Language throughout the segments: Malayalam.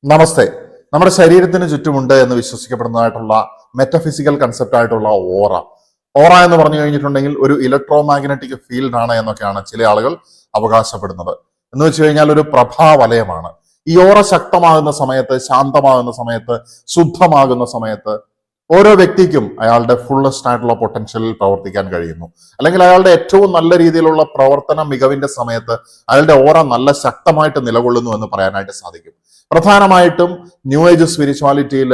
നമസ്തേ. നമ്മുടെ ശരീരത്തിന് ചുറ്റുമുണ്ട് എന്ന് വിശ്വസിക്കപ്പെടുന്നതായിട്ടുള്ള മെറ്റഫിസിക്കൽ കൺസെപ്റ്റ് ആയിട്ടുള്ള ഓറ. ഓറ എന്ന് പറഞ്ഞു കഴിഞ്ഞിട്ടുണ്ടെങ്കിൽ ഒരു ഇലക്ട്രോ മാഗ്നറ്റിക് ഫീൽഡ് ആണ് എന്നൊക്കെയാണ് ചില ആളുകൾ അവകാശപ്പെടുന്നത്. എന്ന് വെച്ച് കഴിഞ്ഞാൽ ഒരു പ്രഭാവലയമാണ്. ഈ ഓറ ശക്തമാകുന്ന സമയത്ത്, ശാന്തമാകുന്ന സമയത്ത്, ശുദ്ധമാകുന്ന സമയത്ത് ഓരോ വ്യക്തിക്കും അയാളുടെ ഫുള്ളസ്റ്റ് ആയിട്ടുള്ള പൊട്ടൻഷ്യലിൽ പ്രവർത്തിക്കാൻ കഴിയുന്നു. അല്ലെങ്കിൽ അയാളുടെ ഏറ്റവും നല്ല രീതിയിലുള്ള പ്രവർത്തന മികവിന്റെ സമയത്ത് അയാളുടെ ഓറ നല്ല ശക്തമായിട്ട് നിലകൊള്ളുന്നു എന്ന് പറയാനായിട്ട് സാധിക്കും. പ്രധാനമായിട്ടും ന്യൂ ഏജ് സ്പിരിച്വാലിറ്റിയിൽ,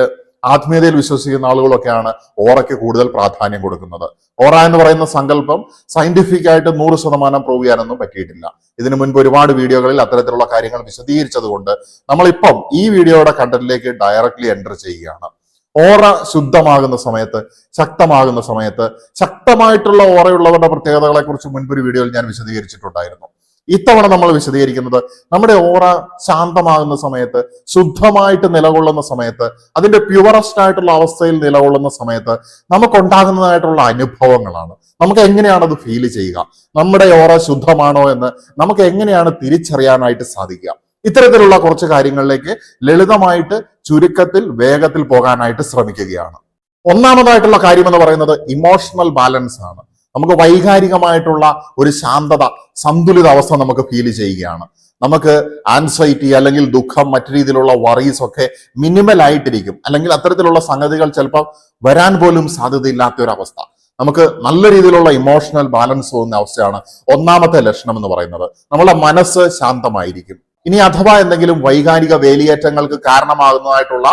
ആത്മീയതയിൽ വിശ്വസിക്കുന്ന ആളുകളൊക്കെയാണ് ഓറയ്ക്ക് കൂടുതൽ പ്രാധാന്യം കൊടുക്കുന്നത്. ഓറ എന്ന് പറയുന്ന സങ്കല്പം സയന്റിഫിക് ആയിട്ട് 100% പ്രൂവ് ചെയ്യാനൊന്നും പറ്റിയിട്ടില്ല. ഇതിനു മുൻപ് ഒരുപാട് വീഡിയോകളിൽ അത്തരത്തിലുള്ള കാര്യങ്ങൾ വിശദീകരിച്ചത് കൊണ്ട് നമ്മളിപ്പം ഈ വീഡിയോയുടെ കണ്ടന്റിലേക്ക് ഡയറക്ട്ലി എൻ്റർ ചെയ്യുകയാണ്. ഓറ ശുദ്ധമാകുന്ന സമയത്ത്, ശക്തമാകുന്ന സമയത്ത്, ശക്തമായിട്ടുള്ള ഓറയുള്ളവരുടെ പ്രത്യേകതകളെ കുറിച്ച് മുൻപൊരു വീഡിയോയിൽ ഞാൻ വിശദീകരിച്ചിട്ടുണ്ടായിരുന്നു. ഇത്തവണ നമ്മൾ വിശദീകരിക്കുന്നത് നമ്മുടെ ഓറ ശാന്തമാകുന്ന സമയത്ത്, ശുദ്ധമായിട്ട് നിലകൊള്ളുന്ന സമയത്ത്, അതിന്റെ പ്യുവറസ്റ്റ് ആയിട്ടുള്ള അവസ്ഥയിൽ നിലകൊള്ളുന്ന സമയത്ത് നമുക്കുണ്ടാകുന്നതായിട്ടുള്ള അനുഭവങ്ങളാണ്. നമുക്ക് എങ്ങനെയാണ് അത് ഫീൽ ചെയ്യുക, നമ്മുടെ ഓറ ശുദ്ധമാണോ എന്ന് നമുക്ക് എങ്ങനെയാണ് തിരിച്ചറിയാനായിട്ട് സാധിക്കുക. ഇത്തരത്തിലുള്ള കുറച്ച് കാര്യങ്ങളിലേക്ക് ലളിതമായിട്ട്, ചുരുക്കത്തിൽ, വേഗത്തിൽ പോകാനായിട്ട് ശ്രമിക്കുകയാണ്. ഒന്നാമതായിട്ടുള്ള കാര്യം എന്ന് പറയുന്നത് ഇമോഷണൽ ബാലൻസ് ആണ്. നമുക്ക് വൈകാരികമായിട്ടുള്ള ഒരു ശാന്തത, സന്തുലിത അവസ്ഥ നമുക്ക് ഫീൽ ചെയ്യുകയാണ്. നമുക്ക് ആൻസൈറ്റി അല്ലെങ്കിൽ ദുഃഖം, മറ്റു രീതിയിലുള്ള വറീസ് ഒക്കെ മിനിമൽ ആയിട്ടിരിക്കും. അല്ലെങ്കിൽ അത്തരത്തിലുള്ള സംഗതികൾ ചിലപ്പോൾ വരാൻ പോലും സാധ്യതയില്ലാത്ത ഒരു അവസ്ഥ. നമുക്ക് നല്ല രീതിയിലുള്ള ഇമോഷണൽ ബാലൻസ് തോന്നുന്ന അവസ്ഥയാണ് ഒന്നാമത്തെ ലക്ഷണം എന്ന് പറയുന്നത്. നമ്മുടെ മനസ്സ് ശാന്തമായിരിക്കും. ഇനി അഥവാ എന്തെങ്കിലും വൈകാരിക വേലിയേറ്റങ്ങൾക്ക് കാരണമാകുന്നതായിട്ടുള്ള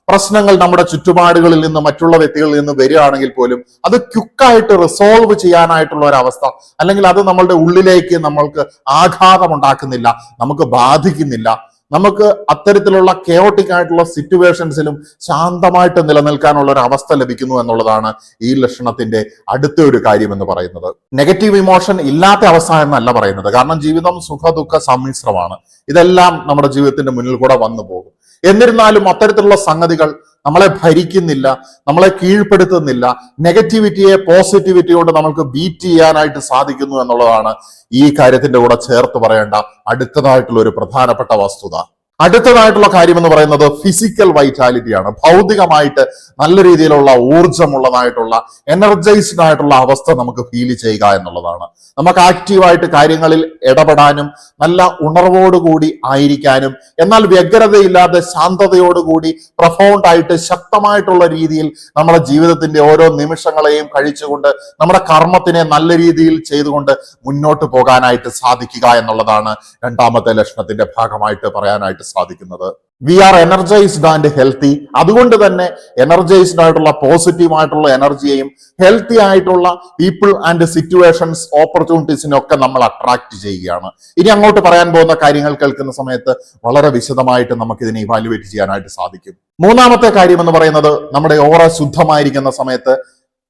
പ്രശ്നങ്ങൾ നമ്മുടെ ചുറ്റുപാടുകളിൽ നിന്ന്, മറ്റുള്ള വ്യക്തികളിൽ നിന്ന് വരികയാണെങ്കിൽ പോലും അത് ക്വിക്കായിട്ട് റിസോൾവ് ചെയ്യാനായിട്ടുള്ള ഒരു അവസ്ഥ, അല്ലെങ്കിൽ അത് നമ്മളുടെ ഉള്ളിലേക്ക് നമ്മൾക്ക് ആഘാതം ഉണ്ടാക്കുന്നില്ല, നമുക്ക് ബാധിക്കുന്നില്ല. നമുക്ക് അത്തരത്തിലുള്ള കെയോട്ടിക് ആയിട്ടുള്ള സിറ്റുവേഷൻസിലും ശാന്തമായിട്ട് നിലനിൽക്കാനുള്ള ഒരു അവസ്ഥ ലഭിക്കുന്നു എന്നുള്ളതാണ് ഈ ലക്ഷണത്തിന്റെ അടുത്ത ഒരു കാര്യം എന്ന് പറയുന്നത്. നെഗറ്റീവ് ഇമോഷൻ ഇല്ലാത്ത അവസ്ഥ എന്നല്ല പറയുന്നത്. കാരണം ജീവിതം സുഖ ദുഃഖ സമ്മിശ്രമാണ്. ഇതെല്ലാം നമ്മുടെ ജീവിതത്തിന്റെ മുന്നിൽ കൂടെ വന്നു പോകും. എന്നിരുന്നാലും അത്തരത്തിലുള്ള സംഗതികൾ നമ്മളെ ഭരിക്കുന്നില്ല, നമ്മളെ കീഴ്പ്പെടുത്തുന്നില്ല. നെഗറ്റിവിറ്റിയെ പോസിറ്റിവിറ്റി കൊണ്ട് നമുക്ക് ബീറ്റ് ചെയ്യാനായിട്ട് സാധിക്കുന്നു എന്നുള്ളതാണ് ഈ കാര്യത്തിന്റെ കൂടെ ചേർത്ത് പറയേണ്ട അടുത്തതായിട്ടുള്ള ഒരു പ്രധാനപ്പെട്ട വസ്തുത. അടുത്തതായിട്ടുള്ള കാര്യം എന്ന് പറയുന്നത് ഫിസിക്കൽ വൈറ്റാലിറ്റിയാണ്. ഭൗതികമായിട്ട് നല്ല രീതിയിലുള്ള ഊർജമുള്ളതായിട്ടുള്ള, എനർജൈസ്ഡ് ആയിട്ടുള്ള അവസ്ഥ നമുക്ക് ഫീൽ ചെയ്യുക എന്നുള്ളതാണ്. നമുക്ക് ആക്റ്റീവായിട്ട് കാര്യങ്ങളിൽ ഇടപെടാനും, നല്ല ഉണർവോടുകൂടി ആയിരിക്കാനും, എന്നാൽ വ്യഗ്രതയില്ലാതെ ശാന്തതയോടുകൂടി പ്രൊഫൗണ്ട് ആയിട്ട് ശക്തമായിട്ടുള്ള രീതിയിൽ നമ്മുടെ ജീവിതത്തിന്റെ ഓരോ നിമിഷങ്ങളെയും കഴിച്ചുകൊണ്ട് നമ്മുടെ കർമ്മത്തിനെ നല്ല രീതിയിൽ ചെയ്തുകൊണ്ട് മുന്നോട്ട് പോകാനായിട്ട് സാധിക്കുക എന്നുള്ളതാണ് രണ്ടാമത്തെ ലക്ഷണത്തിന്റെ ഭാഗമായിട്ട് പറയാനായിട്ട് സാധിക്കുന്നത്. We are energized and healthy. അതുകൊണ്ട് തന്നെ എനർജൈസ്ഡ് ആയിട്ടുള്ള, പോസിറ്റീവ് ആയിട്ടുള്ള എനർജിയെയും ഹെൽത്തി ആയിട്ടുള്ള പീപ്പിൾ ആൻഡ് സിറ്റുവേഷൻസ്, ഓപ്പർച്യൂണിറ്റീസിനൊക്കെ നമ്മൾ അട്രാക്ട് ചെയ്യുകയാണ്. ഇനി അങ്ങോട്ട് പറയാൻ പോകുന്ന കാര്യങ്ങൾ കേൾക്കുന്ന സമയത്ത് വളരെ വിശദമായിട്ട് നമുക്ക് ഇതിനെ ഇവാലുവേറ്റ് ചെയ്യാനായിട്ട് സാധിക്കും. മൂന്നാമത്തെ കാര്യം എന്ന് പറയുന്നത് നമ്മുടെ ഓറ ശുദ്ധമായിരിക്കുന്ന സമയത്ത്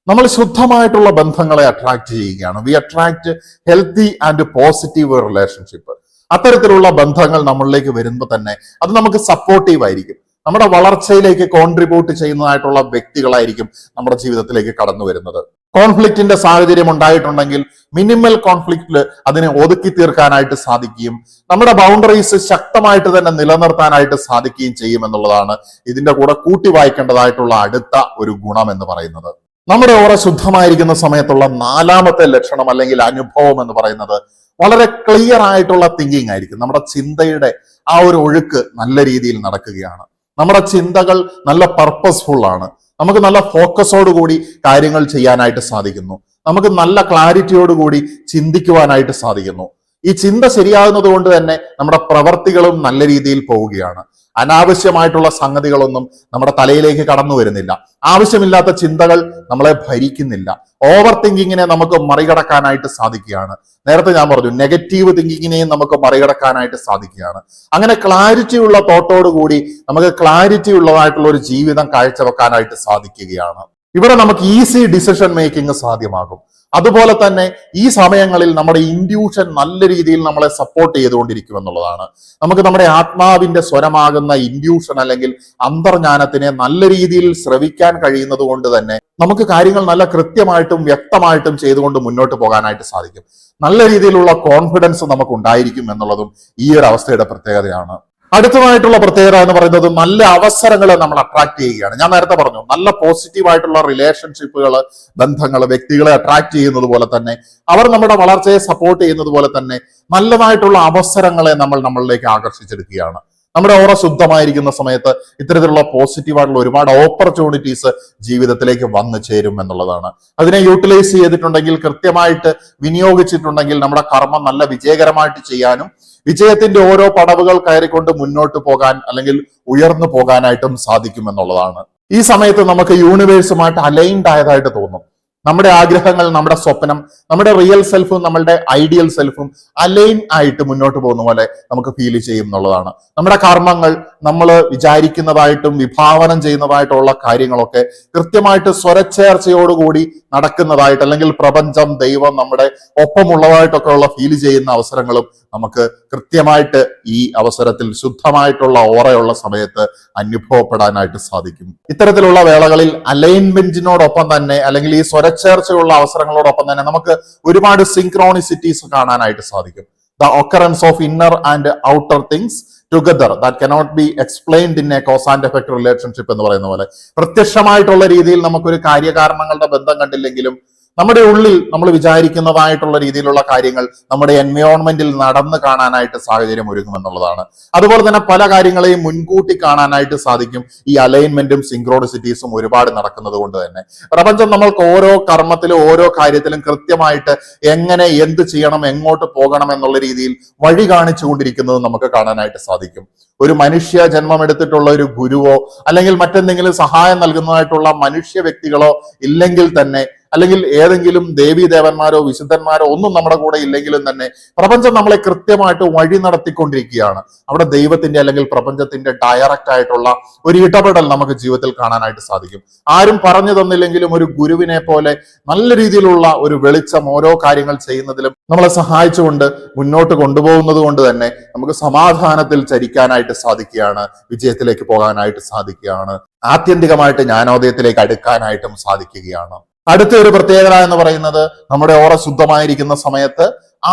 നമ്മൾ ശുദ്ധമായിട്ടുള്ള ബന്ധങ്ങളെ അട്രാക്ട് ചെയ്യുകയാണ്. We attract healthy and positive relationship. അത്തരത്തിലുള്ള ബന്ധങ്ങൾ നമ്മളിലേക്ക് വരുമ്പോൾ തന്നെ അത് നമുക്ക് സപ്പോർട്ടീവ് ആയിരിക്കും. നമ്മുടെ വളർച്ചയിലേക്ക് കോൺട്രിബ്യൂട്ട് ചെയ്യുന്നതായിട്ടുള്ള വ്യക്തികളായിരിക്കും നമ്മുടെ ജീവിതത്തിലേക്ക് കടന്നു വരുന്നത്. കോൺഫ്ലിക്റ്റിന്റെ സാഹചര്യം ഉണ്ടായിട്ടുണ്ടെങ്കിൽ മിനിമൽ കോൺഫ്ലിക്റ്റിൽ അതിനെ ഒതുക്കി തീർക്കാനായിട്ട് സാധിക്കുകയും നമ്മുടെ ബൗണ്ടറീസ് ശക്തമായിട്ട് തന്നെ നിലനിർത്താനായിട്ട് സാധിക്കുകയും ചെയ്യും എന്നുള്ളതാണ് ഇതിന്റെ കൂടെ കൂട്ടി വായിക്കേണ്ടതായിട്ടുള്ള അടുത്ത ഒരു ഗുണം എന്ന് പറയുന്നത്. നമ്മുടെ ഓറ ശുദ്ധമായിരിക്കുന്ന സമയത്തുള്ള നാലാമത്തെ ലക്ഷണം അല്ലെങ്കിൽ അനുഭവം എന്ന് പറയുന്നത് വളരെ ക്ലിയർ ആയിട്ടുള്ള തിങ്കിങ് ആയിരിക്കും. നമ്മുടെ ചിന്തയുടെ ആ ഒരു ഒഴുക്ക് നല്ല രീതിയിൽ നടക്കുകയാണ്. നമ്മുടെ ചിന്തകൾ നല്ല പർപ്പസ്ഫുൾ ആണ്. നമുക്ക് നല്ല ഫോക്കസോടുകൂടി കാര്യങ്ങൾ ചെയ്യാനായിട്ട് സാധിക്കുന്നു. നമുക്ക് നല്ല ക്ലാരിറ്റിയോടുകൂടി ചിന്തിക്കുവാനായിട്ട് സാധിക്കുന്നു. ഈ ചിന്ത ശരിയാകുന്നത് കൊണ്ട് തന്നെ നമ്മുടെ പ്രവർത്തികളും നല്ല രീതിയിൽ പോവുകയാണ്. അനാവശ്യമായിട്ടുള്ള സംഗതികളൊന്നും നമ്മുടെ തലയിലേക്ക് കടന്നു വരുന്നില്ല. ആവശ്യമില്ലാത്ത ചിന്തകൾ നമ്മളെ ഭരിക്കുന്നില്ല. ഓവർ തിങ്കിങ്ങിനെ നമുക്ക് മറികടക്കാനായിട്ട് സാധിക്കുകയാണ്. നേരത്തെ ഞാൻ പറഞ്ഞു, നെഗറ്റീവ് തിങ്കിങ്ങിനെയും നമുക്ക് മറികടക്കാനായിട്ട് സാധിക്കുകയാണ്. അങ്ങനെ ക്ലാരിറ്റി ഉള്ള തോട്ടോടുകൂടി നമുക്ക് ക്ലാരിറ്റി ഉള്ളതായിട്ടുള്ള ഒരു ജീവിതം കാഴ്ചവെക്കാനായിട്ട് സാധിക്കുകയാണ്. ഇവിടെ നമുക്ക് ഈസി ഡിസിഷൻ മേക്കിംഗ് സാധ്യമാകും. അതുപോലെ തന്നെ ഈ സമയങ്ങളിൽ നമ്മുടെ ഇൻഡ്യൂഷൻ നല്ല രീതിയിൽ നമ്മളെ സപ്പോർട്ട് ചെയ്തുകൊണ്ടിരിക്കും എന്നുള്ളതാണ്. നമുക്ക് നമ്മുടെ ആത്മാവിന്റെ സ്വരമാകുന്ന ഇൻഡ്യൂഷൻ അല്ലെങ്കിൽ അന്തർജ്ഞാനത്തിനെ നല്ല രീതിയിൽ ശ്രവിക്കാൻ കഴിയുന്നത് കൊണ്ട് തന്നെ നമുക്ക് കാര്യങ്ങൾ നല്ല കൃത്യമായിട്ടും വ്യക്തമായിട്ടും ചെയ്തുകൊണ്ട് മുന്നോട്ട് പോകാനായിട്ട് സാധിക്കും. നല്ല രീതിയിലുള്ള കോൺഫിഡൻസ് നമുക്ക് ഉണ്ടായിരിക്കും എന്നുള്ളതും ഈ ഒരു അവസ്ഥയുടെ പ്രത്യേകതയാണ്. അടുത്തതായിട്ടുള്ള പ്രത്യേകത എന്ന് പറയുന്നത് നല്ല അവസരങ്ങളെ നമ്മൾ അട്രാക്ട് ചെയ്യുകയാണ്. ഞാൻ നേരത്തെ പറഞ്ഞു, നല്ല പോസിറ്റീവായിട്ടുള്ള റിലേഷൻഷിപ്പുകൾ, ബന്ധങ്ങൾ, വ്യക്തികളെ അട്രാക്ട് ചെയ്യുന്നത് പോലെ തന്നെ അവർ നമ്മുടെ വളർച്ചയെ സപ്പോർട്ട് ചെയ്യുന്നത് പോലെ തന്നെ നല്ലതായിട്ടുള്ള അവസരങ്ങളെ നമ്മളിലേക്ക് ആകർഷിച്ചെടുക്കുകയാണ്. നമ്മുടെ ഓറ ശുദ്ധമായിരിക്കുന്ന സമയത്ത് ഇത്തരത്തിലുള്ള പോസിറ്റീവായിട്ടുള്ള ഒരുപാട് ഓപ്പർച്യൂണിറ്റീസ് ജീവിതത്തിലേക്ക് വന്നു ചേരും എന്നുള്ളതാണ്. അതിനെ യൂട്ടിലൈസ് ചെയ്തിട്ടുണ്ടെങ്കിൽ, കൃത്യമായിട്ട് വിനിയോഗിച്ചിട്ടുണ്ടെങ്കിൽ നമ്മുടെ കർമ്മം നല്ല വിജയകരമായിട്ട് ചെയ്യാനും വിജയത്തിന്റെ ഓരോ പടവുകൾ കയറിക്കൊണ്ട് മുന്നോട്ട് പോകാൻ അല്ലെങ്കിൽ ഉയർന്നു പോകാനായിട്ടും സാധിക്കും എന്നുള്ളതാണ്. ഈ സമയത്ത് നമുക്ക് യൂണിവേഴ്സുമായിട്ട് അലൈൻഡ് ആയതായിട്ട് തോന്നും. നമ്മുടെ ആഗ്രഹങ്ങൾ, നമ്മുടെ സ്വപ്നം, നമ്മുടെ റിയൽ സെൽഫും നമ്മളുടെ ഐഡിയൽ സെൽഫും അലൈൻ ആയിട്ട് മുന്നോട്ട് പോകുന്ന പോലെ നമുക്ക് ഫീൽ ചെയ്യും എന്നുള്ളതാണ്. നമ്മുടെ കർമ്മങ്ങൾ നമ്മൾ വിചാരിക്കുന്നതായിട്ടും വിഭാവനം ചെയ്യുന്നതായിട്ടുള്ള കാര്യങ്ങളൊക്കെ കൃത്യമായിട്ട് സ്വരച്ചേർച്ചയോടുകൂടി നടക്കുന്നതായിട്ട്, അല്ലെങ്കിൽ പ്രപഞ്ചം, ദൈവം നമ്മുടെ ഒപ്പമുള്ളതായിട്ടൊക്കെ ഉള്ള ഫീൽ ചെയ്യുന്ന അവസരങ്ങളും നമുക്ക് കൃത്യമായിട്ട് ഈ അവസരത്തിൽ ശുദ്ധമായിട്ടുള്ള ഓറയുള്ള സമയത്ത് അനുഭവപ്പെടാനായിട്ട് സാധിക്കും. ഇത്തരത്തിലുള്ള വേളകളിൽ അലൈൻമെന്റിനോടൊപ്പം തന്നെ, അല്ലെങ്കിൽ ഈ സ്വരച്ചേർച്ചയുള്ള അവസരങ്ങളോടൊപ്പം തന്നെ നമുക്ക് ഒരുപാട് സിങ്ക്രോണിസിറ്റീസ് കാണാനായിട്ട് സാധിക്കും. The occurrence of inner and outer things together that cannot be explained in A cause and effect relationship എന്ന് പറയുന്ന പോലെ, പ്രത്യക്ഷമായിട്ടുള്ള രീതിയിൽ നമുക്കൊരു കാര്യകാരണങ്ങളുടെ ബന്ധം കണ്ടില്ലെങ്കിലും നമ്മുടെ ഉള്ളിൽ നമ്മൾ വിചാരിക്കുന്നതായിട്ടുള്ള രീതിയിലുള്ള കാര്യങ്ങൾ നമ്മുടെ എൻവയോൺമെന്റിൽ നടന്നു കാണാനായിട്ട് സാഹചര്യം ഒരുങ്ങുമെന്നുള്ളതാണ്. അതുപോലെ തന്നെ പല കാര്യങ്ങളെയും മുൻകൂട്ടി കാണാനായിട്ട് സാധിക്കും ഈ അലൈൻമെന്റും സിങ്ക്രോണിസിറ്റീസും ഒരുപാട് നടക്കുന്നത് കൊണ്ട് തന്നെ. പ്രപഞ്ചം നമ്മൾക്ക് ഓരോ കർമ്മത്തിലും ഓരോ കാര്യത്തിലും കൃത്യമായിട്ട് എങ്ങനെ എന്ത് ചെയ്യണം, എങ്ങോട്ട് പോകണം എന്നുള്ള രീതിയിൽ വഴി കാണിച്ചുകൊണ്ടിരിക്കുന്നത് നമുക്ക് കാണാനായിട്ട് സാധിക്കും. ഒരു മനുഷ്യ ജന്മം എടുത്തിട്ടുള്ള ഒരു ഗുരുവോ അല്ലെങ്കിൽ മറ്റെന്തെങ്കിലും സഹായം നൽകുന്നതായിട്ടുള്ള മനുഷ്യ വ്യക്തികളോ ഇല്ലെങ്കിൽ തന്നെ, അല്ലെങ്കിൽ ഏതെങ്കിലും ദേവീദേവന്മാരോ വിശുദ്ധന്മാരോ ഒന്നും നമ്മുടെ കൂടെ ഇല്ലെങ്കിലും തന്നെ പ്രപഞ്ചം നമ്മളെ കൃത്യമായിട്ട് വഴി നടത്തിക്കൊണ്ടിരിക്കുകയാണ്. അവിടെ ദൈവത്തിന്റെ അല്ലെങ്കിൽ പ്രപഞ്ചത്തിന്റെ ഡയറക്റ്റ് ആയിട്ടുള്ള ഒരു ഇടപെടൽ നമുക്ക് ജീവിതത്തിൽ കാണാനായിട്ട് സാധിക്കും. ആരും പറഞ്ഞു തന്നില്ലെങ്കിലും ഒരു ഗുരുവിനെ പോലെ നല്ല രീതിയിലുള്ള ഒരു വെളിച്ചം ഓരോ കാര്യങ്ങൾ ചെയ്യുന്നതിലും നമ്മളെ സഹായിച്ചുകൊണ്ട് മുന്നോട്ട് കൊണ്ടുപോകുന്നത് കൊണ്ട് തന്നെ നമുക്ക് സമാധാനത്തിൽ ചരിക്കാനായിട്ട് സാധിക്കുകയാണ്, വിജയത്തിലേക്ക് പോകാനായിട്ട് സാധിക്കുകയാണ്, ആത്യന്തികമായിട്ട് ജ്ഞാനോദയത്തിലേക്ക് അടുക്കാനായിട്ടും സാധിക്കുകയാണ്. അടുത്ത ഒരു പ്രത്യേകത എന്ന് പറയുന്നത്, നമ്മുടെ ഓറ ശുദ്ധമായിരിക്കുന്ന സമയത്ത്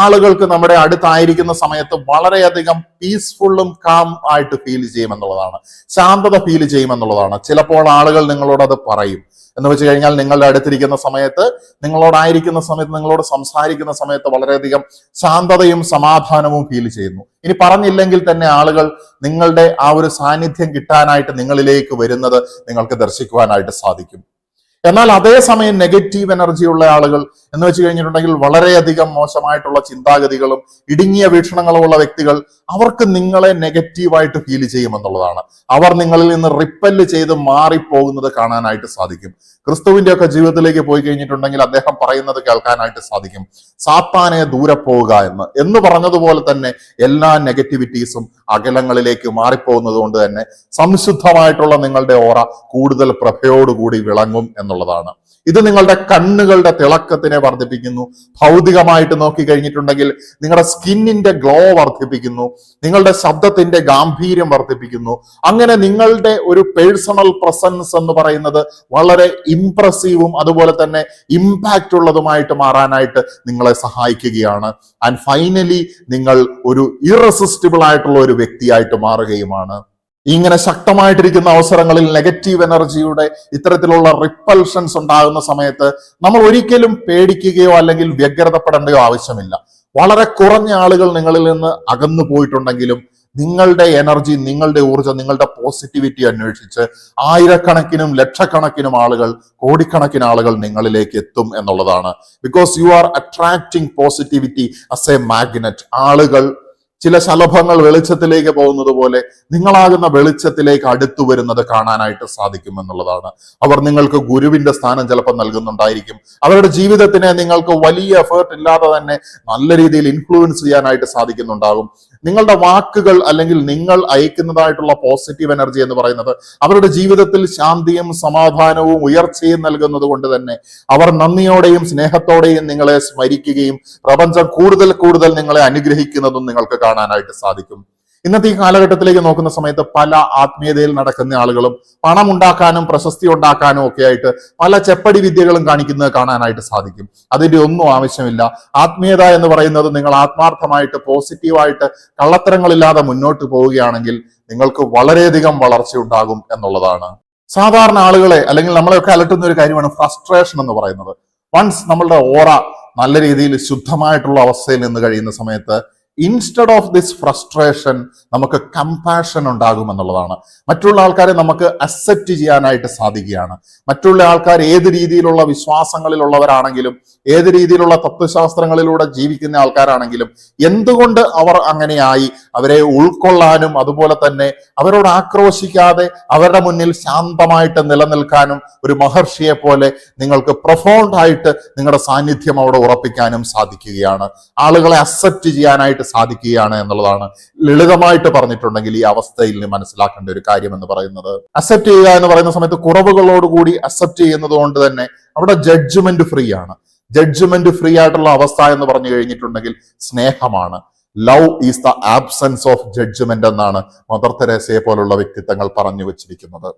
ആളുകൾക്ക് നമ്മുടെ അടുത്തായിരിക്കുന്ന സമയത്ത് വളരെയധികം പീസ്ഫുള്ളും കാം ആയിട്ട് ഫീൽ ചെയ്യുമെന്നുള്ളതാണ്, ശാന്തത ഫീൽ ചെയ്യുമെന്നുള്ളതാണ്. ചിലപ്പോൾ ആളുകൾ നിങ്ങളോട് അത് പറയും. എന്ന് വെച്ച് കഴിഞ്ഞാൽ, നിങ്ങളുടെ അടുത്തിരിക്കുന്ന സമയത്ത്, നിങ്ങളോടായിരിക്കുന്ന സമയത്ത്, നിങ്ങളോട് സംസാരിക്കുന്ന സമയത്ത് വളരെയധികം ശാന്തതയും സമാധാനവും ഫീൽ ചെയ്യുന്നു. ഇനി പറഞ്ഞില്ലെങ്കിൽ തന്നെ ആളുകൾ നിങ്ങളുടെ ആ ഒരു സാന്നിധ്യം കിട്ടാനായിട്ട് നിങ്ങളിലേക്ക് വരുന്നത് നിങ്ങൾക്ക് ദർശിക്കുവാനായിട്ട് സാധിക്കും. എന്നാൽ അതേസമയം നെഗറ്റീവ് എനർജി ഉള്ള ആളുകൾ എന്ന് വെച്ച് കഴിഞ്ഞിട്ടുണ്ടെങ്കിൽ വളരെയധികം മോശമായിട്ടുള്ള ചിന്താഗതികളും ഇടുങ്ങിയ വീക്ഷണങ്ങളുമുള്ള വ്യക്തികൾ, അവർക്ക് നിങ്ങളെ നെഗറ്റീവായിട്ട് ഫീൽ ചെയ്യുമെന്നുള്ളതാണ്. അവർ നിങ്ങളിൽ നിന്ന് റിപ്പല് ചെയ്ത് മാറിപ്പോകുന്നത് കാണാനായിട്ട് സാധിക്കും. ക്രിസ്തുവിന്റെ ഒക്കെ ജീവിതത്തിലേക്ക് പോയി കഴിഞ്ഞിട്ടുണ്ടെങ്കിൽ അദ്ദേഹം പറയുന്നത് കേൾക്കാനായിട്ട് സാധിക്കും, സാത്താനെ ദൂരെ പോവുക എന്ന് പറഞ്ഞതുപോലെ തന്നെ എല്ലാ നെഗറ്റിവിറ്റീസും അകലങ്ങളിലേക്ക് മാറിപ്പോകുന്നത് കൊണ്ട് തന്നെ സംശുദ്ധമായിട്ടുള്ള നിങ്ങളുടെ ഓറ കൂടുതൽ പ്രഭയോടുകൂടി വിളങ്ങും എന്നുള്ളതാണ്. ഇത് നിങ്ങളുടെ കണ്ണുകളുടെ തിളക്കത്തിനെ വർദ്ധിപ്പിക്കുന്നു. ഭൗതികമായിട്ട് നോക്കി കഴിഞ്ഞിട്ടുണ്ടെങ്കിൽ നിങ്ങളുടെ സ്കിന്നിന്റെ ഗ്ലോ വർദ്ധിപ്പിക്കുന്നു, നിങ്ങളുടെ ശബ്ദത്തിന്റെ ഗാംഭീര്യം വർദ്ധിപ്പിക്കുന്നു. അങ്ങനെ നിങ്ങളുടെ ഒരു പേഴ്സണൽ പ്രസൻസ് എന്ന് പറയുന്നത് വളരെ ഇംപ്രസീവും അതുപോലെ തന്നെ ഇമ്പാക്റ്റ് ഉള്ളതുമായിട്ട് മാറാനായിട്ട് നിങ്ങളെ സഹായിക്കുകയാണ്. ആൻഡ് ഫൈനലി നിങ്ങൾ ഒരു ഇറസിസ്റ്റിബിൾ ആയിട്ടുള്ള ഒരു വ്യക്തിയായിട്ട് മാറുകയുമാണ്. ഇങ്ങനെ ശക്തമായിട്ടിരിക്കുന്ന അവസരങ്ങളിൽ നെഗറ്റീവ് എനർജിയുടെ ഇത്തരത്തിലുള്ള റിപ്പൽഷൻസ് ഉണ്ടാകുന്ന സമയത്ത് നമ്മൾ ഒരിക്കലും പേടിക്കുകയോ അല്ലെങ്കിൽ വ്യഗ്രതപ്പെടേണ്ടയോ ആവശ്യമില്ല. വളരെ കുറഞ്ഞ ആളുകൾ നിങ്ങളിൽ നിന്ന് അകന്നു പോയിട്ടുണ്ടെങ്കിലും നിങ്ങളുടെ എനർജി, നിങ്ങളുടെ ഊർജ്ജം, നിങ്ങളുടെ പോസിറ്റിവിറ്റി അന്വേഷിച്ച് ആയിരക്കണക്കിനും ലക്ഷക്കണക്കിനും ആളുകൾ, കോടിക്കണക്കിന് ആളുകൾ നിങ്ങളിലേക്ക് എത്തും എന്നുള്ളതാണ്. Because you are attracting positivity as A magnet. ആളുകൾ ചില ശലഭങ്ങൾ വെളിച്ചത്തിലേക്ക് പോകുന്നത് പോലെ നിങ്ങളാകുന്ന വെളിച്ചത്തിലേക്ക് അടുത്തു വരുന്നത് കാണാനായിട്ട് സാധിക്കും എന്നുള്ളതാണ്. അവർ നിങ്ങൾക്ക് ഗുരുവിന്റെ സ്ഥാനം ചിലപ്പോൾ നൽകുന്നുണ്ടായിരിക്കും. അവരുടെ ജീവിതത്തിനെ നിങ്ങൾക്ക് വലിയ എഫേർട്ട് ഇല്ലാതെ തന്നെ നല്ല രീതിയിൽ ഇൻഫ്ലുവൻസ് ചെയ്യാനായിട്ട് സാധിക്കുന്നുണ്ടാകും. നിങ്ങളുടെ വാക്കുകൾ അല്ലെങ്കിൽ നിങ്ങൾ അയക്കുന്നതായിട്ടുള്ള പോസിറ്റീവ് എനർജി എന്ന് പറയുന്നത് അവരുടെ ജീവിതത്തിൽ ശാന്തിയും സമാധാനവും ഉയർച്ചയും നൽകുന്നത് കൊണ്ട് തന്നെ അവർ നന്ദിയോടെയും സ്നേഹത്തോടെയും നിങ്ങളെ സ്മരിക്കുകയും പ്രപഞ്ചം കൂടുതൽ കൂടുതൽ നിങ്ങളെ അനുഗ്രഹിക്കുന്നതും നിങ്ങൾക്ക് കാണാനായിട്ട് സാധിക്കും. ഇന്നത്തെ ഈ കാലഘട്ടത്തിലേക്ക് നോക്കുന്ന സമയത്ത് പല ആത്മീയതയിൽ നടക്കുന്ന ആളുകളും പണം ഉണ്ടാക്കാനും പ്രശസ്തി ഉണ്ടാക്കാനും ഒക്കെ ആയിട്ട് പല ചെപ്പടി വിദ്യകളും കാണിക്കുന്നത് കാണാനായിട്ട് സാധിക്കും. അതിന്റെ ഒന്നും ആവശ്യമില്ല. ആത്മീയത എന്ന് പറയുന്നത് നിങ്ങൾ ആത്മാർത്ഥമായിട്ട് പോസിറ്റീവായിട്ട് കള്ളത്തരങ്ങളില്ലാതെ മുന്നോട്ട് പോവുകയാണെങ്കിൽ നിങ്ങൾക്ക് വളരെയധികം വളർച്ച ഉണ്ടാകും എന്നുള്ളതാണ്. സാധാരണ ആളുകളെ അല്ലെങ്കിൽ നമ്മളെയൊക്കെ അലട്ടുന്ന ഒരു കാര്യമാണ് ഫ്രസ്ട്രേഷൻ എന്ന് പറയുന്നത്. വൺസ് നമ്മളുടെ ഓറ നല്ല രീതിയിൽ ശുദ്ധമായിട്ടുള്ള അവസ്ഥയിൽ നിന്ന് കഴിയുന്ന സമയത്ത് ഇൻസ്റ്റഡ് ഓഫ് ദിസ് ഫ്രസ്ട്രേഷൻ നമുക്ക് കമ്പാഷൻ ഉണ്ടാകും എന്നുള്ളതാണ്. മറ്റുള്ള ആൾക്കാരെ നമുക്ക് അക്സെപ്റ്റ് ചെയ്യാനായിട്ട് സാധിക്കുകയാണ്. മറ്റുള്ള ആൾക്കാർ ഏത് രീതിയിലുള്ള വിശ്വാസങ്ങളിലുള്ളവരാണെങ്കിലും ഏത് രീതിയിലുള്ള തത്വശാസ്ത്രങ്ങളിലൂടെ ജീവിക്കുന്ന ആൾക്കാരാണെങ്കിലും എന്തുകൊണ്ട് അവർ അങ്ങനെയായി അവരെ ഉൾക്കൊള്ളാനും അതുപോലെ തന്നെ അവരോട് ആക്രോശിക്കാതെ അവരുടെ മുന്നിൽ ശാന്തമായിട്ട് നിലനിൽക്കാനും ഒരു മഹർഷിയെ പോലെ നിങ്ങൾക്ക് പ്രൊഫൗണ്ട് ആയിട്ട് നിങ്ങളുടെ സാന്നിധ്യം അവിടെ ഉറപ്പിക്കാനും സാധിക്കുകയാണ്. ആളുകളെ അക്സെപ്റ്റ് ചെയ്യാനായിട്ട് സാധിക്കുകയാണ് എന്നുള്ളതാണ് ലളിതമായിട്ട് പറഞ്ഞിട്ടുണ്ടെങ്കിൽ ഈ അവസ്ഥയിൽ നിന്ന് മനസ്സിലാക്കേണ്ട ഒരു കാര്യം എന്ന് പറയുന്നത്. അക്സെപ്റ്റ് ചെയ്യുക എന്ന് പറയുന്ന സമയത്ത് കുറവുകളോടുകൂടി അക്സെപ്റ്റ് ചെയ്യുന്നത് കൊണ്ട് തന്നെ അവിടെ ജഡ്ജ്മെന്റ് ഫ്രീ ആണ്. ജഡ്ജ്മെന്റ് ഫ്രീ ആയിട്ടുള്ള അവസ്ഥ എന്ന് പറഞ്ഞു കഴിഞ്ഞിട്ടുണ്ടെങ്കിൽ സ്നേഹമാണ്. Love is the absence of judgment എന്നാണ് മദർ തെരേസയെ പോലുള്ള വ്യക്തിത്വങ്ങൾ പറഞ്ഞു വെച്ചിരിക്കുന്നത്.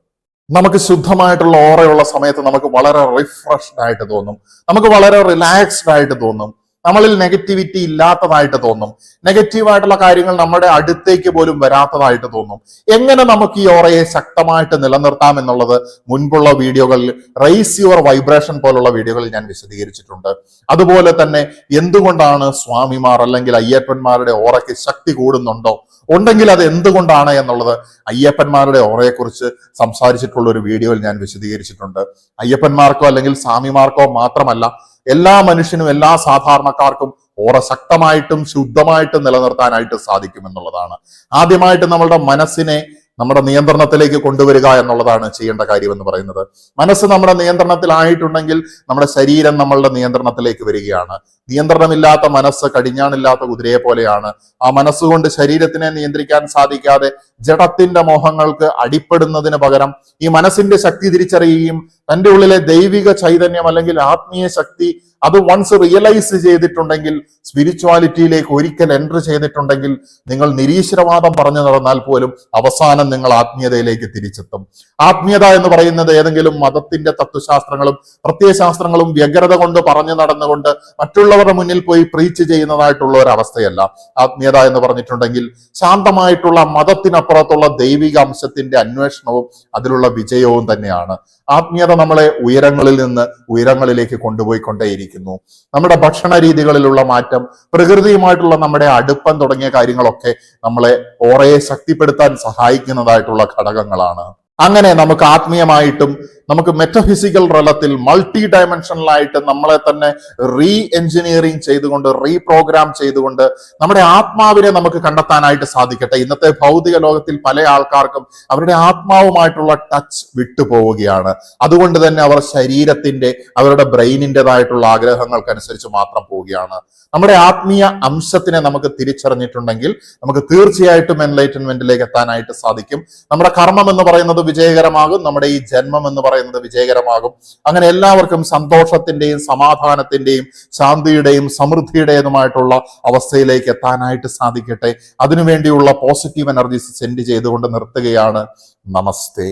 നമുക്ക് ശുദ്ധമായിട്ടുള്ള ഓറയുള്ള സമയത്ത് നമുക്ക് വളരെ റിഫ്രഷ്ഡ് ആയിട്ട് തോന്നും, നമുക്ക് വളരെ റിലാക്സ്ഡ് ആയിട്ട് തോന്നും, നമ്മളിൽ നെഗറ്റിവിറ്റി ഇല്ലാത്തതായിട്ട് തോന്നും, നെഗറ്റീവായിട്ടുള്ള കാര്യങ്ങൾ നമ്മുടെ അടുത്തേക്ക് പോലും വരാത്തതായിട്ട് തോന്നും. എങ്ങനെ നമുക്ക് ഈ ഓറയെ ശക്തമായിട്ട് നിലനിർത്താം എന്നുള്ളത് മുൻപുള്ള വീഡിയോകളിൽ റൈസ് യുവർ വൈബ്രേഷൻ പോലുള്ള വീഡിയോകളിൽ ഞാൻ വിശദീകരിച്ചിട്ടുണ്ട്. അതുപോലെ തന്നെ എന്തുകൊണ്ടാണ് സ്വാമിമാർ അല്ലെങ്കിൽ അയ്യപ്പന്മാരുടെ ഓറയ്ക്ക് ശക്തി കൂടുന്നുണ്ടോ, ഉണ്ടെങ്കിൽ അത് എന്തുകൊണ്ടാണ് എന്നുള്ളത് അയ്യപ്പന്മാരുടെ ഓറയെക്കുറിച്ച് സംസാരിച്ചിട്ടുള്ള ഒരു വീഡിയോയിൽ ഞാൻ വിശദീകരിച്ചിട്ടുണ്ട്. അയ്യപ്പന്മാർക്കോ അല്ലെങ്കിൽ സ്വാമിമാർക്കോ മാത്രമല്ല, എല്ലാ മനുഷ്യനും എല്ലാ സാധാരണക്കാർക്കും ഓറ ശക്തമായിട്ടും ശുദ്ധമായിട്ടും നിലനിർത്താനായിട്ട് സാധിക്കും എന്നുള്ളതാണ്. ആദ്യമായിട്ട് നമ്മളുടെ മനസ്സിനെ നമ്മുടെ നിയന്ത്രണത്തിലേക്ക് കൊണ്ടുവരിക എന്നുള്ളതാണ് ചെയ്യേണ്ട കാര്യം എന്ന് പറയുന്നത്. മനസ്സ് നമ്മുടെ നിയന്ത്രണത്തിലായിട്ടുണ്ടെങ്കിൽ നമ്മുടെ ശരീരം നമ്മളുടെ നിയന്ത്രണത്തിലേക്ക് വരികയാണ്. നിയന്ത്രണമില്ലാത്ത മനസ്സ് കടിഞ്ഞാണില്ലാത്ത കുതിരയെ പോലെയാണ്. ആ മനസ്സുകൊണ്ട് ശരീരത്തിനെ നിയന്ത്രിക്കാൻ സാധിക്കാതെ ജഡത്തിന്റെ മോഹങ്ങൾക്ക് അടിപ്പെടുന്നതിന് പകരം ഈ മനസ്സിന്റെ ശക്തി തിരിച്ചറിയുകയും തന്റെ ഉള്ളിലെ ദൈവിക ചൈതന്യം അല്ലെങ്കിൽ ആത്മീയ ശക്തി അത് വൺസ് റിയലൈസ് ചെയ്തിട്ടുണ്ടെങ്കിൽ, സ്പിരിച്വാലിറ്റിയിലേക്ക് ഒരിക്കൽ എൻട്രി ചെയ്തിട്ടുണ്ടെങ്കിൽ, നിങ്ങൾ നിരീശ്വരവാദം പറഞ്ഞു നടന്നാൽ പോലും അവസാനം നിങ്ങൾ ആത്മീയതയിലേക്ക് തിരിച്ചെത്തും. ആത്മീയത എന്ന് പറയുന്നത് ഏതെങ്കിലും മതത്തിന്റെ തത്വശാസ്ത്രങ്ങളും പ്രത്യയശാസ്ത്രങ്ങളും വ്യഗ്രത കൊണ്ട് പറഞ്ഞു നടന്നുകൊണ്ട് മറ്റുള്ളവരുടെ മുന്നിൽ പോയി പ്രീച്ച് ചെയ്യുന്നതായിട്ടുള്ള ഒരു അവസ്ഥയല്ല. ആത്മീയത എന്ന് പറഞ്ഞിട്ടുണ്ടെങ്കിൽ ശാന്തമായിട്ടുള്ള മതത്തിനപ്പുറത്തുള്ള ദൈവിക അംശത്തിന്റെ അന്വേഷണവും അതിലുള്ള വിജയവും തന്നെയാണ്. ആത്മീയത നമ്മളെ ഉയരങ്ങളിൽ നിന്ന് ഉയരങ്ങളിലേക്ക് കൊണ്ടുപോയിക്കൊണ്ടേയിരിക്കുന്നു. നമ്മുടെ ഭക്ഷണ രീതികളിലുള്ള മാറ്റം, പ്രകൃതിയുമായിട്ടുള്ള നമ്മുടെ അടുപ്പം തുടങ്ങിയ കാര്യങ്ങളൊക്കെ നമ്മളെ ഓറയെ ശക്തിപ്പെടുത്താൻ സഹായിക്കുന്നതായിട്ടുള്ള ഘടകങ്ങളാണ്. അങ്ങനെ നമുക്ക് ആത്മീയമായിട്ടും നമുക്ക് മെറ്റഫിസിക്കൽ തലത്തിൽ മൾട്ടി ഡയമെൻഷനലായിട്ട് നമ്മളെ തന്നെ റീ എഞ്ചിനീയറിംഗ് ചെയ്തുകൊണ്ട് റീപ്രോഗ്രാം ചെയ്തുകൊണ്ട് നമ്മുടെ ആത്മാവിനെ നമുക്ക് കണ്ടെത്താനായിട്ട് സാധിക്കട്ടെ. ഇന്നത്തെ ഭൗതിക ലോകത്തിൽ പല ആൾക്കാർക്കും അവരുടെ ആത്മാവുമായിട്ടുള്ള ടച്ച് വിട്ടുപോവുകയാണ്. അതുകൊണ്ട് തന്നെ അവർ ശരീരത്തിന്റെ അവരുടെ ബ്രെയിനിൻ്റെതായിട്ടുള്ള ആഗ്രഹങ്ങൾക്കനുസരിച്ച് മാത്രം പോവുകയാണ്. നമ്മുടെ ആത്മീയ അംശത്തിനെ നമുക്ക് തിരിച്ചറിഞ്ഞിട്ടുണ്ടെങ്കിൽ നമുക്ക് തീർച്ചയായിട്ടും എൻലൈറ്റൻമെന്റിലേക്ക് എത്താനായിട്ട് സാധിക്കും. നമ്മുടെ കർമ്മം എന്ന് പറയുന്നത് വിജയകരമാകും, നമ്മുടെ ഈ ജന്മം എന്ന് പറയുന്നത് വിജയകരമാകും. അങ്ങനെ എല്ലാവർക്കും സന്തോഷത്തിന്റെയും സമാധാനത്തിന്റെയും ശാന്തിയുടെയും സമൃദ്ധിയുടേതുമായിട്ടുള്ള അവസ്ഥയിലേക്ക് എത്താനായിട്ട് സാധിക്കട്ടെ. അതിനുവേണ്ടിയുള്ള പോസിറ്റീവ് എനർജീസ് സെൻഡ് ചെയ്തുകൊണ്ട് നിർത്തുകയാണ്. നമസ്തേ.